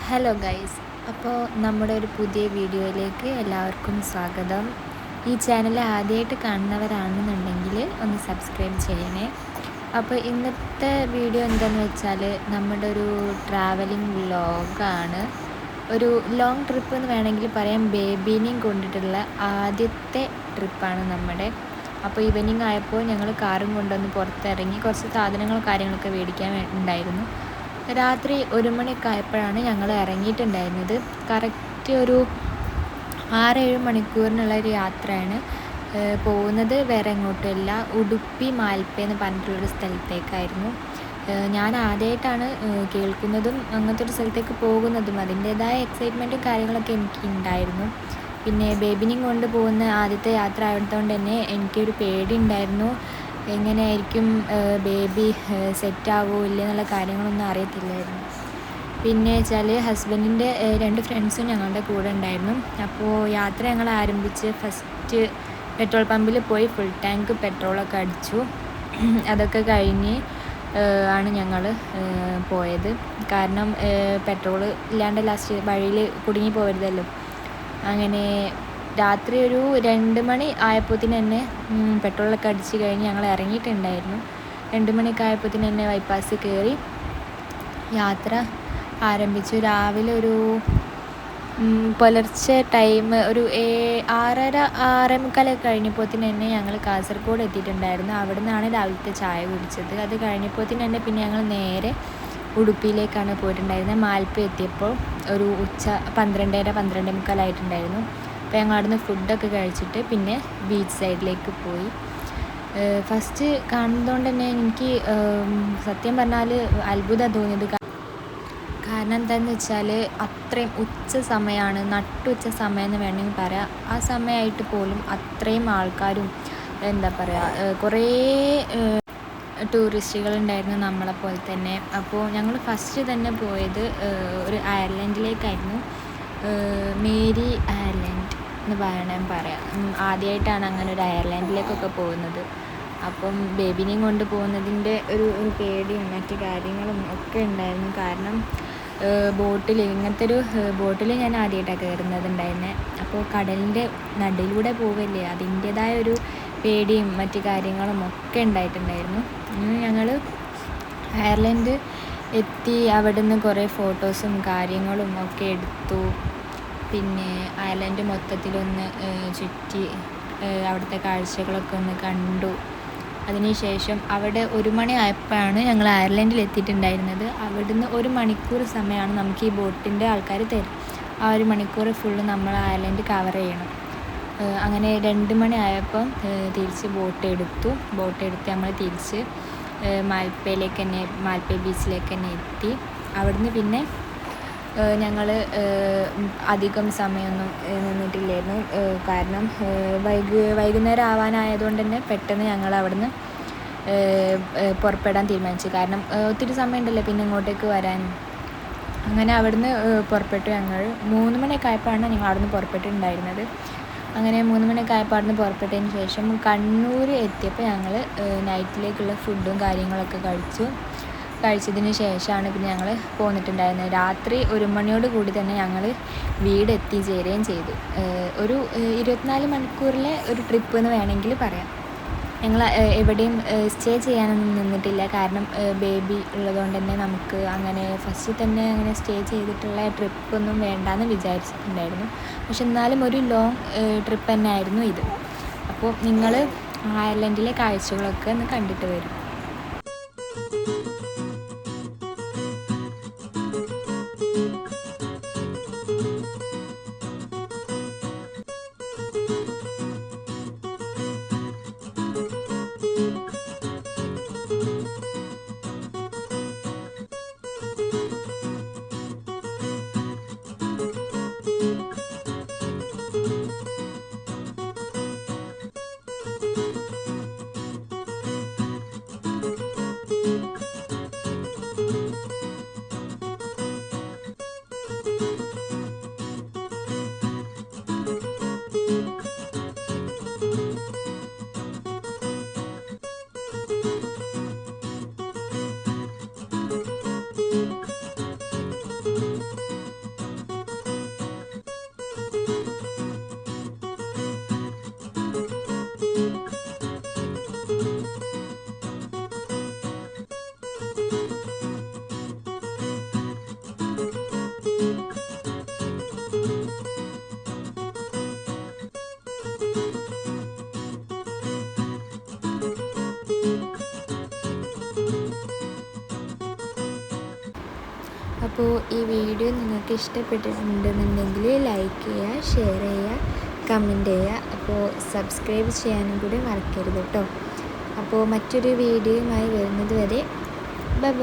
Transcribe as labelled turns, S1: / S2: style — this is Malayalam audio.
S1: ഹലോ ഗൈസ്, അപ്പോൾ നമ്മുടെ ഒരു പുതിയ വീഡിയോയിലേക്ക് എല്ലാവർക്കും സ്വാഗതം. ഈ ചാനൽ ആദ്യമായിട്ട് കാണുന്നവരാണെന്നുണ്ടെങ്കിൽ ഒന്ന് സബ്സ്ക്രൈബ് ചെയ്യണേ. അപ്പോൾ ഇന്നത്തെ വീഡിയോ എന്താണെന്ന് വെച്ചാൽ നമ്മുടെ ഒരു ട്രാവലിംഗ് വ്ലോഗാണ്. ഒരു ലോങ് ട്രിപ്പ് എന്ന് വേണമെങ്കിൽ പറയാം. ബേബീനെയും കൊണ്ടിട്ടുള്ള ആദ്യത്തെ ട്രിപ്പാണ് നമ്മുടെ. അപ്പോൾ ഈവനിങ് ആയപ്പോൾ ഞങ്ങൾ കാറും കൊണ്ടൊന്ന് പുറത്തിറങ്ങി കുറച്ച് സാധനങ്ങളും കാര്യങ്ങളൊക്കെ മേടിക്കാൻ ഉണ്ടായിരുന്നു. രാത്രി 1 മണിയൊക്കെ ആയപ്പോഴാണ് ഞങ്ങൾ ഇറങ്ങിയിട്ടുണ്ടായിരുന്നത്. കറക്റ്റ് ഒരു 6-7 മണിക്കൂറിനുള്ള ഒരു യാത്രയാണ്. പോകുന്നത് വേറെ എങ്ങോട്ടുമില്ല, ഉടുപ്പി മാൽപ്പേ എന്ന് പറഞ്ഞിട്ടുള്ളൊരു സ്ഥലത്തേക്കായിരുന്നു. ഞാൻ ആദ്യമായിട്ടാണ് കേൾക്കുന്നതും അങ്ങനത്തെ ഒരു സ്ഥലത്തേക്ക് പോകുന്നതും. അതിൻ്റേതായ എക്സൈറ്റ്മെൻറ്റും കാര്യങ്ങളൊക്കെ എനിക്ക് ഉണ്ടായിരുന്നു. പിന്നെ ബേബിനെയും കൊണ്ട് പോകുന്ന ആദ്യത്തെ യാത്ര ആയതുകൊണ്ട് തന്നെ എനിക്കൊരു പേടി ഉണ്ടായിരുന്നു. എങ്ങനെയായിരിക്കും ബേബി സെറ്റാകുമോ ഇല്ല എന്നുള്ള കാര്യങ്ങളൊന്നും അറിയത്തില്ലായിരുന്നു. പിന്നെ വെച്ചാൽ ഹസ്ബൻഡിൻ്റെ 2 ഫ്രണ്ട്സും ഞങ്ങളുടെ കൂടെ ഉണ്ടായിരുന്നു. അപ്പോൾ യാത്ര ഞങ്ങൾ ആരംഭിച്ച് ഫസ്റ്റ് പെട്രോൾ പമ്പിൽ പോയി ഫുൾ ടാങ്ക് പെട്രോളൊക്കെ അടിച്ചു. അതൊക്കെ കഴിഞ്ഞ് ആണ് ഞങ്ങൾ പോയത്. കാരണം പെട്രോൾ ഇല്ലാണ്ട് ലാസ്റ്റ് വഴിയിൽ കുടുങ്ങി പോകരുതല്ലോ. അങ്ങനെ രാത്രി ഒരു 2 മണി ആയപ്പോഴത്തേന് തന്നെ പെട്രോളൊക്കെ അടിച്ച് കഴിഞ്ഞ് ഞങ്ങൾ ഇറങ്ങിയിട്ടുണ്ടായിരുന്നു. 2 മണിയൊക്കെ ആയപ്പോഴത്തേന് തന്നെ ബൈപ്പാസ് കയറി യാത്ര ആരംഭിച്ചു. രാവിലെ ഒരു പുലർച്ചെ ടൈം ഒരു 6:30-6:45 കഴിഞ്ഞപ്പോഴത്തേന് തന്നെ ഞങ്ങൾ കാസർഗോഡ് എത്തിയിട്ടുണ്ടായിരുന്നു. അവിടെ നിന്നാണ് രാവിലത്തെ ചായ കുടിച്ചത്. അത് കഴിഞ്ഞപ്പോഴത്തേന് തന്നെ പിന്നെ ഞങ്ങൾ നേരെ ഉടുപ്പിയിലേക്കാണ് പോയിട്ടുണ്ടായിരുന്നത്. മാൽപ്പ എത്തിയപ്പോൾ ഒരു ഉച്ച 12:30-12:45 ആയിട്ടുണ്ടായിരുന്നു. അപ്പോൾ ഞങ്ങൾ അവിടുന്ന് ഫുഡൊക്കെ കഴിച്ചിട്ട് പിന്നെ ബീച്ച് സൈഡിലേക്ക് പോയി. ഫസ്റ്റ് കാണുന്നതുകൊണ്ട് തന്നെ എനിക്ക് സത്യം പറഞ്ഞാൽ അത്ഭുതം തോന്നിയത്. കാരണം എന്താണെന്ന് വെച്ചാൽ അത്രയും ഉച്ച സമയമാണ്, നട്ടുച്ച സമയം എന്ന് വേണമെങ്കിൽ പറയാം. ആ സമയമായിട്ട് പോലും അത്രയും ആൾക്കാരും എന്താ പറയുക, കുറേ ടൂറിസ്റ്റുകളുണ്ടായിരുന്നു നമ്മളെപ്പോലെ തന്നെ. അപ്പോൾ ഞങ്ങൾ ഫസ്റ്റ് തന്നെ പോയത് ഒരു ഐർലൻഡിലേക്കായിരുന്നു. മേരി ഐർലൻഡ് എന്ന് പറയാം. ആദ്യമായിട്ടാണ് അങ്ങനെ ഒരു ഐർലൻഡിലേക്കൊക്കെ പോകുന്നത്. അപ്പം ബേബിനെയും കൊണ്ട് പോകുന്നതിൻ്റെ ഒരു പേടിയും മറ്റു കാര്യങ്ങളും ഒക്കെ ഉണ്ടായിരുന്നു. കാരണം ഇങ്ങനത്തെ ഒരു ബോട്ടിൽ ഞാൻ ആദ്യമായിട്ടാണ് കയറുന്നതുണ്ടായിരുന്നത്. അപ്പോൾ കടലിൻ്റെ നടുവിലൂടെ പോവല്ലേ, അതിൻ്റേതായ ഒരു പേടിയും മറ്റു കാര്യങ്ങളും ഒക്കെ ഉണ്ടായിട്ടുണ്ടായിരുന്നു. ഞങ്ങൾ അയർലൻഡ് എത്തി. അവിടെ നിന്ന് കുറേ ഫോട്ടോസും കാര്യങ്ങളും ഒക്കെ എടുത്തു. പിന്നെ അയർലൻഡ് മൊത്തത്തിലൊന്ന് ചുറ്റി അവിടുത്തെ കാഴ്ചകളൊക്കെ ഒന്ന് കണ്ടു. അതിനുശേഷം അവിടെ 1 മണി ആയപ്പോഴാണ് ഞങ്ങൾ അയർലൻഡിൽ എത്തിയിട്ടുണ്ടായിരുന്നത്. അവിടുന്ന് 1 മണിക്കൂർ സമയമാണ് നമുക്ക് ഈ ബോട്ടിൻ്റെ ആൾക്കാർ തരും. ആ 1 മണിക്കൂർ ഫുള്ള് നമ്മൾ അയർലൻഡ് കവർ ചെയ്യണം. അങ്ങനെ 2 മണി ആയപ്പം തിരിച്ച് ബോട്ടെടുത്ത് നമ്മൾ തിരിച്ച് മാൽപ്പേ ബീച്ചിലേക്ക് തന്നെ എത്തി. അവിടുന്ന് പിന്നെ ഞങ്ങൾ അധികം സമയമൊന്നും നിന്നിട്ടില്ലായിരുന്നു. കാരണം വൈകുന്നേരം ആവാനായതുകൊണ്ട് തന്നെ പെട്ടെന്ന് ഞങ്ങൾ അവിടുന്ന് പുറപ്പെടാൻ തീരുമാനിച്ചു. കാരണം ഒത്തിരി സമയമുണ്ടല്ലോ പിന്നെ ഇങ്ങോട്ടേക്ക് വരാൻ. അങ്ങനെ അവിടുന്ന് പുറപ്പെട്ടു. ഞങ്ങൾ 3 മണിയൊക്കെ ആയപ്പോഴാണ് ഞങ്ങൾ അവിടുന്ന് പുറപ്പെട്ടിട്ടുണ്ടായിരുന്നത്. അങ്ങനെ 3 മണിയൊക്കെ ആയപ്പോൾ അവിടുന്ന് പുറപ്പെട്ടതിന് ശേഷം കണ്ണൂർ എത്തിയപ്പോൾ ഞങ്ങൾ നൈറ്റിലേക്കുള്ള ഫുഡും കാര്യങ്ങളൊക്കെ കഴിച്ചതിന് ശേഷമാണ് പിന്നെ ഞങ്ങൾ പോന്നിട്ടുണ്ടായിരുന്നത്. രാത്രി 1 മണിയോട് കൂടി തന്നെ ഞങ്ങൾ വീട് എത്തിച്ചേരുകയും ചെയ്തു. ഒരു 24 മണിക്കൂറിലെ ഒരു ട്രിപ്പ് എന്ന് വേണമെങ്കിൽ പറയാം. ഞങ്ങൾ എവിടെയും സ്റ്റേ ചെയ്യാനൊന്നും നിന്നിട്ടില്ല. കാരണം ബേബി ഉള്ളതുകൊണ്ട് തന്നെ നമുക്ക് അങ്ങനെ ഫസ്റ്റ് തന്നെ അങ്ങനെ സ്റ്റേ ചെയ്തിട്ടുള്ള ട്രിപ്പൊന്നും വേണ്ടാന്ന് വിചാരിച്ചിട്ടുണ്ടായിരുന്നു. പക്ഷെ എന്നാലും ഒരു ലോങ് ട്രിപ്പ് തന്നെ ആയിരുന്നു ഇത്. അപ്പോൾ നിങ്ങൾ അയർലൻഡിലെ കാഴ്ചകളൊക്കെ ഒന്ന് കണ്ടിട്ട് വരും. അപ്പോൾ ഈ വീഡിയോ നിങ്ങൾക്ക് ഇഷ്ടപ്പെട്ടിട്ടുണ്ടെന്നുണ്ടെങ്കിൽ ലൈക്ക് ചെയ്യുക, ഷെയർ ചെയ്യുക, കമൻറ്റ് ചെയ്യുക. അപ്പോൾ സബ്സ്ക്രൈബ് ചെയ്യാനും കൂടി മറക്കരുത് കേട്ടോ. അപ്പോൾ മറ്റൊരു വീഡിയോയുമായി വരുന്നത് വരെ ബൈ.